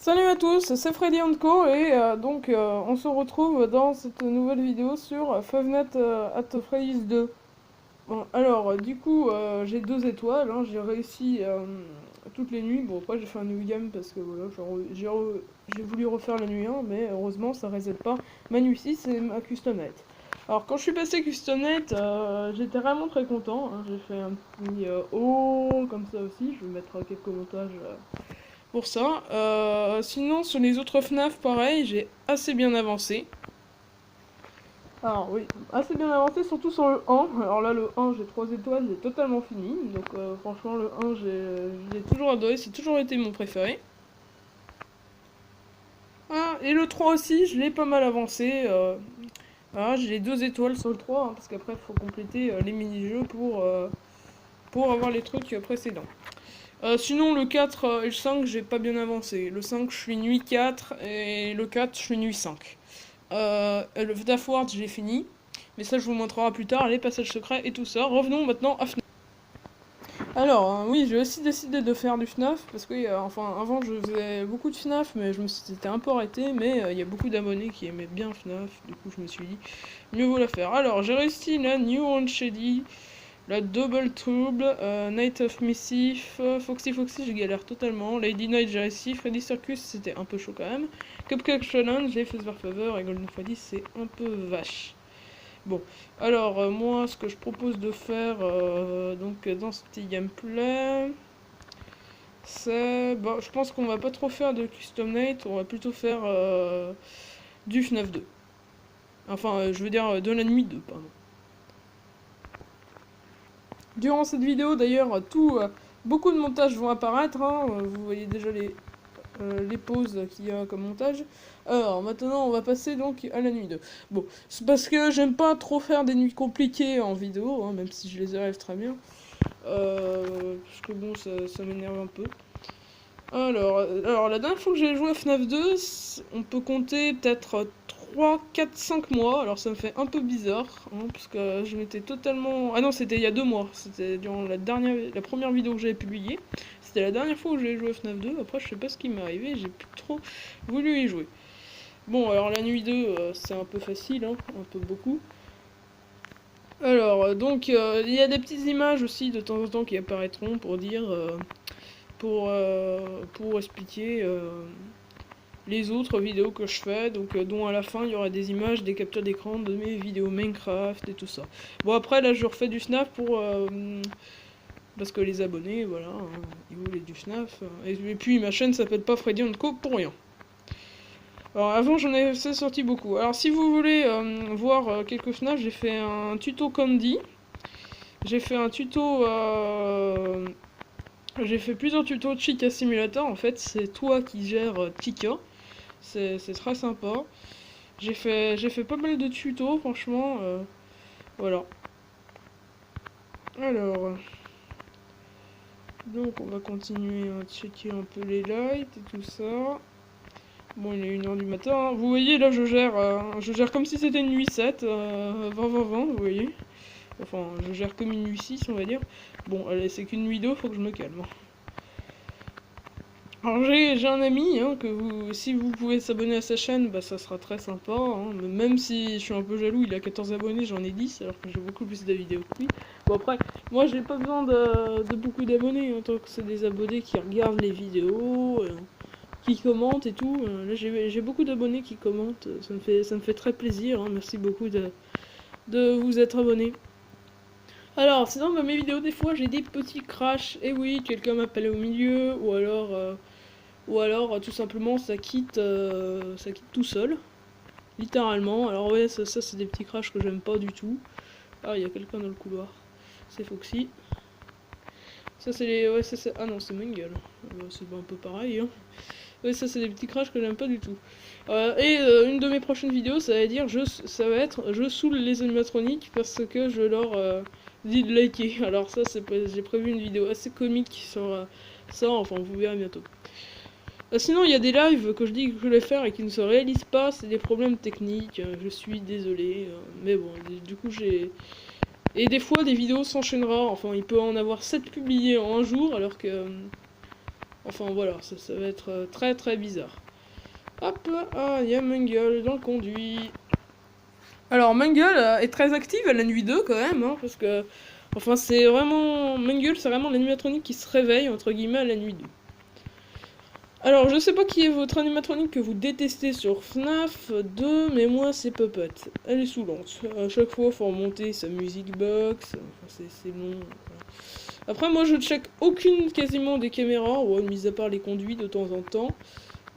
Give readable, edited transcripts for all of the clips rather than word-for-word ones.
Salut à tous, c'est Freddy Co et on se retrouve dans cette nouvelle vidéo sur Five Nights at Freddy's 2. Bon, alors j'ai 2 étoiles, hein, j'ai réussi toutes les nuits. Bon, après j'ai fait un new game parce que voilà, j'ai voulu refaire la nuit 1, mais heureusement ça reset pas. Ma nuit 6 c'est ma custom night. Alors quand je suis passé custom night, j'étais vraiment très content, hein. J'ai fait un petit haul comme ça aussi, je vais mettre quelques montages pour ça. Sinon, sur les autres FNAF, pareil, j'ai assez bien avancé. Alors oui, assez bien avancé, surtout sur le 1. Alors là, le 1, j'ai 3 étoiles, j'ai totalement fini. Donc franchement, le 1, j'ai toujours adoré, c'est toujours été mon préféré. Ah, et le 3 aussi, je l'ai pas mal avancé. Voilà, j'ai les 2 étoiles sur le 3, hein, parce qu'après, il faut compléter les mini-jeux pour avoir les trucs précédents. Sinon, le 4 et le 5, j'ai pas bien avancé. Le 5, je suis nuit 4 et le 4, je suis nuit 5. Le FNAF World, j'ai fini. Mais ça, je vous montrerai plus tard, les passages secrets et tout ça. Revenons maintenant à FNAF. Alors, oui, j'ai aussi décidé de faire du FNAF, parce que, avant, je faisais beaucoup de FNAF, mais c'était un peu arrêté, mais il y a beaucoup d'abonnés qui aimaient bien FNAF, du coup, je me suis dit, mieux vaut la faire. Alors, j'ai réussi la New One Shady, la Double Trouble, Night of Mischief, Foxy Foxy, j'ai galère totalement. Lady Night, j'ai réussi. Freddy Circus, c'était un peu chaud quand même. Cupcake Challenge, les Fuzz Favor et Golden Freddy, c'est un peu vache. Bon, alors moi, ce que je propose de faire dans ce petit gameplay, c'est. Bon, je pense qu'on va pas trop faire de Custom Night, on va plutôt faire du FNAF 2. Enfin, je veux dire de la nuit 2, pardon. Durant cette vidéo, d'ailleurs, beaucoup de montages vont apparaître, hein. Vous voyez déjà les pauses qu'il y a comme montage. Alors, maintenant, on va passer donc à la nuit 2. Bon, c'est parce que j'aime pas trop faire des nuits compliquées en vidéo, hein, même si je les arrive très bien. Parce que bon, ça m'énerve un peu. Alors, la dernière fois que j'ai joué à FNAF 2, on peut compter peut-être 3, 4, 5 mois. Alors ça me fait un peu bizarre, hein, parce que je m'étais totalement... Ah non, c'était il y a 2 mois. C'était durant la première vidéo que j'avais publiée. C'était la dernière fois où j'ai joué à FNAF 2. Après, je sais pas ce qui m'est arrivé, j'ai plus trop voulu y jouer. Bon, alors la nuit 2, c'est un peu facile, hein, un peu beaucoup. Alors, il y a des petites images aussi de temps en temps qui apparaîtront pour dire... pour expliquer les autres vidéos que je fais, donc dont à la fin il y aura des images, des captures d'écran de mes vidéos Minecraft et tout ça. Bon après là je refais du FNAF pour parce que les abonnés voilà, hein, ils voulaient du FNAF. Et puis ma chaîne s'appelle pas Freddy Co pour rien. Alors avant j'en ai sorti beaucoup. Alors si vous voulez voir quelques FNAF, j'ai fait un tuto Candy. J'ai fait un tuto j'ai fait plusieurs tutos de Chica Simulator, en fait c'est toi qui gères Chica. C'est très sympa. J'ai fait pas mal de tutos, franchement. Voilà. Alors, donc on va continuer à checker un peu les lights et tout ça. Bon, il est 1h du matin, hein. Vous voyez, là, je gère comme si c'était une nuit 7, 20-20-20, vous voyez. Enfin, je gère comme une nuit 6, on va dire. Bon, allez, c'est qu'une nuit 2, faut que je me calme. Alors j'ai un ami, hein, si vous pouvez s'abonner à sa chaîne, bah ça sera très sympa, hein. Même si je suis un peu jaloux, il a 14 abonnés, j'en ai 10, alors que j'ai beaucoup plus de vidéos que lui. Bon après, moi j'ai pas besoin de beaucoup d'abonnés, hein, tant que c'est des abonnés qui regardent les vidéos, qui commentent et tout. Là j'ai beaucoup d'abonnés qui commentent, ça me fait très plaisir, hein. Merci beaucoup de vous être abonné. Alors, sinon dans mes vidéos, des fois j'ai des petits crashs, et oui, quelqu'un m'appelle au milieu, ou alors tout simplement ça quitte tout seul, littéralement. Alors ouais, ça c'est des petits crashs que j'aime pas du tout. Ah, il y a quelqu'un dans le couloir. C'est Foxy. Ça c'est les... Ouais, ah non, c'est Mangle. C'est un peu pareil, hein. Ouais, ça c'est des petits crashs que j'aime pas du tout. Une de mes prochaines vidéos, ça va être je saoule les animatroniques parce que je leur dis de liker. Alors ça, j'ai prévu une vidéo assez comique sur ça, enfin vous verrez bientôt. Sinon, il y a des lives que je dis que je vais faire et qui ne se réalisent pas, c'est des problèmes techniques, je suis désolé, mais bon, du coup j'ai... Et des fois, des vidéos s'enchaînera, enfin, il peut en avoir 7 publiées en un jour, alors que Enfin voilà, ça va être très très bizarre. Hop, ah, il y a Mangle dans le conduit. Alors Mangle est très active à la nuit 2 quand même, hein, parce que... Enfin c'est vraiment... Mangle c'est vraiment l'animatronique qui se réveille, entre guillemets, à la nuit 2. Alors je sais pas qui est votre animatronique que vous détestez sur FNAF 2, mais moi c'est Puppet. Elle est saoulante. À chaque fois faut remonter sa music box, enfin, c'est long. Voilà. Après moi je check aucune quasiment des caméras, ouais, mis à part les conduits de temps en temps.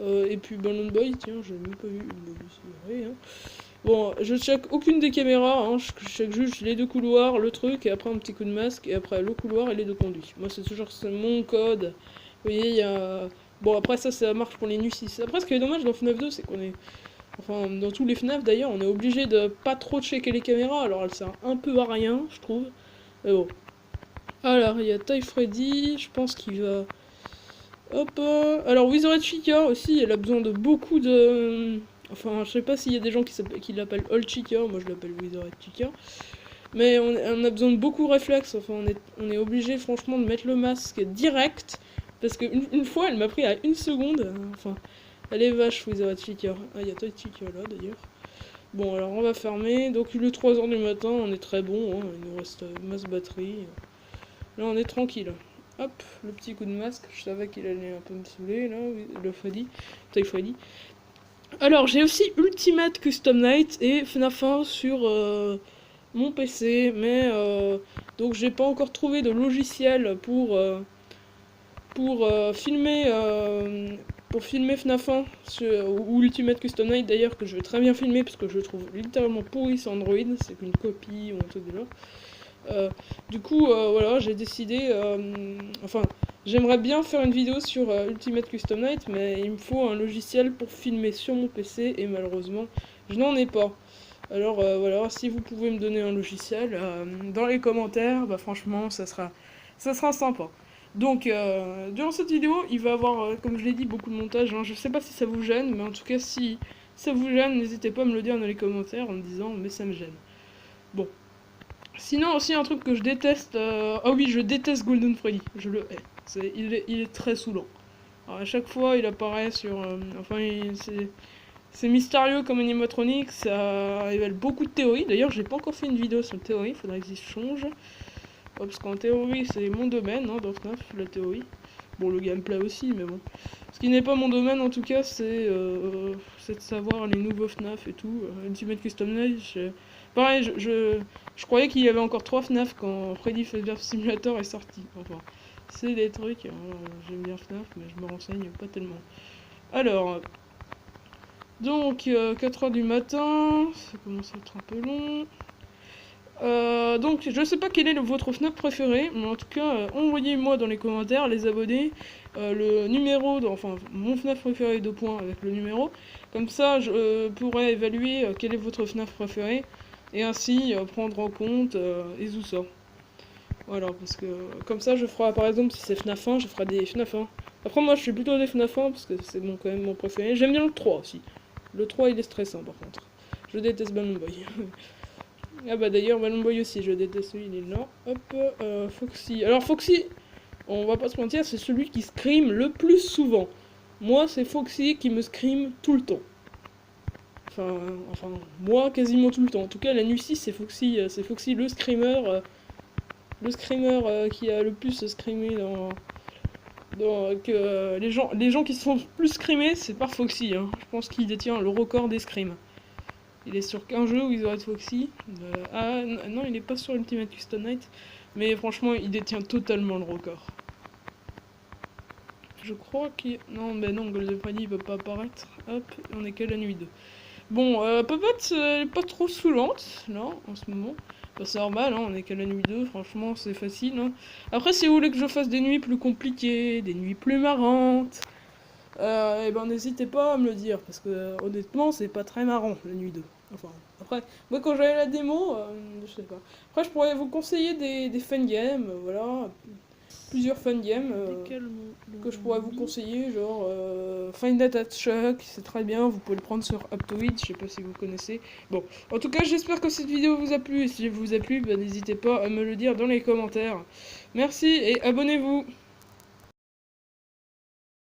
Et puis Balloon Boy, tiens, j'ai même pas vu. C'est vrai, hein. Bon, je check aucune des caméras, hein, je check juste les deux couloirs, le truc, et après un petit coup de masque, et après le couloir et les deux conduits. Moi c'est toujours mon code. Vous voyez, il y a... Bon, après ça marche pour les nuits 6. Après, ce qui est dommage dans FNAF 2, c'est qu'on est... Enfin, dans tous les FNAF d'ailleurs, on est obligé de pas trop checker les caméras, alors elle sert un peu à rien, je trouve. Mais bon. Alors, il y a Toy Freddy, je pense qu'il va... Hop, alors Wizard Chica aussi, elle a besoin de beaucoup de... Enfin, je sais pas s'il y a des gens qui l'appellent Old Chica, moi je l'appelle Wizard Chica. Mais on a besoin de beaucoup de réflexes, enfin on est obligé franchement de mettre le masque direct. Parce qu'une fois elle m'a pris à une seconde, enfin... Elle est vache Wizard Chica. Ah, il y a Toy Chica là d'ailleurs. Bon, alors on va fermer. Donc il est 3h du matin, on est très bon, hein. Il nous reste masse batterie. Là on est tranquille. Hop, le petit coup de masque, je savais qu'il allait un peu me saouler, là, le Freddy, Toy Freddy. Alors, j'ai aussi Ultimate Custom Night et FNAF 1 sur mon PC, mais donc j'ai pas encore trouvé de logiciel pour filmer FNAF 1 ou Ultimate Custom Night d'ailleurs, que je vais très bien filmer parce que je le trouve littéralement pourri sur Android, c'est qu'une copie ou un truc de genre. Du coup, voilà, j'ai décidé... enfin, j'aimerais bien faire une vidéo sur Ultimate Custom Night, mais il me faut un logiciel pour filmer sur mon PC, et malheureusement, je n'en ai pas. Alors voilà, si vous pouvez me donner un logiciel dans les commentaires, bah franchement, ça sera sympa. Donc, durant cette vidéo, il va y avoir, comme je l'ai dit, beaucoup de montage. Hein. Je sais pas si ça vous gêne, mais en tout cas, si ça vous gêne, n'hésitez pas à me le dire dans les commentaires en me disant, mais ça me gêne. Bon. Sinon aussi un truc que je déteste, ah oui je déteste Golden Freddy, je le hais, il est très saoulant. Alors, à chaque fois il apparaît sur, enfin c'est mystérieux comme animatronique, ça révèle beaucoup de théories, d'ailleurs j'ai pas encore fait une vidéo sur la théorie, faudrait que j'y change. Parce qu'en théorie c'est mon domaine, hein, dans FNAF, la théorie. Bon le gameplay aussi mais bon. Ce qui n'est pas mon domaine en tout cas c'est de savoir les nouveaux FNAF et tout, Ultimate Custom Night. Pareil, je croyais qu'il y avait encore 3 FNAF quand Freddy Fazbear Simulator est sorti. Enfin, c'est des trucs, hein, j'aime bien FNAF, mais je me renseigne pas tellement. Alors, donc 4h du matin, ça commence à être un peu long. Donc, je sais pas quel est votre FNAF préféré, mais en tout cas, envoyez-moi dans les commentaires, les abonnés, le numéro, enfin, mon FNAF préféré 2 points avec le numéro. Comme ça, je pourrais évaluer quel est votre FNAF préféré. Et ainsi prendre en compte et tout ça. Voilà, parce que comme ça je ferai, par exemple si c'est FNAF 1, je ferai des FNAF 1. Après moi je suis plutôt des FNAF 1 parce que c'est quand même mon préféré. J'aime bien le 3 aussi. Le 3 il est stressant par contre. Je déteste Balloon Boy. Ah bah d'ailleurs Balloon Boy aussi, je déteste lui, il est là. Hop, Foxy. Alors Foxy, on va pas se mentir, c'est celui qui scream le plus souvent. Moi c'est Foxy qui me scream tout le temps. Enfin, moi quasiment tout le temps. En tout cas, la nuit 6, c'est Foxy le screamer. Qui a le plus screamé que les gens qui se font plus screamer, c'est par Foxy. Hein. Je pense qu'il détient le record des screams. Il est sur qu'un jeu où ils auraient de Foxy. Ah non, il est pas sur Ultimate Custom Night. Mais franchement, il détient totalement le record. Je crois qu'il... Non, mais non, Golden Freddy il peut pas apparaître. Hop, on est qu'à la nuit 2. Bon, Puppet, elle est pas trop saoulante, là, en ce moment. Bah, c'est normal, hein, on est qu'à la nuit 2, franchement, c'est facile. Hein. Après, si vous voulez que je fasse des nuits plus compliquées, des nuits plus marrantes, et ben n'hésitez pas à me le dire, parce que honnêtement, c'est pas très marrant, la nuit 2. Enfin, après, moi quand j'avais la démo, je sais pas. Après, je pourrais vous conseiller des fun games, voilà. Plusieurs fun games que je pourrais vous conseiller, genre Find That at Chuck, c'est très bien, vous pouvez le prendre sur Aptoid, je sais pas si vous connaissez. Bon, en tout cas j'espère que cette vidéo vous a plu, et si elle vous a plu, bah, n'hésitez pas à me le dire dans les commentaires. Merci et abonnez-vous.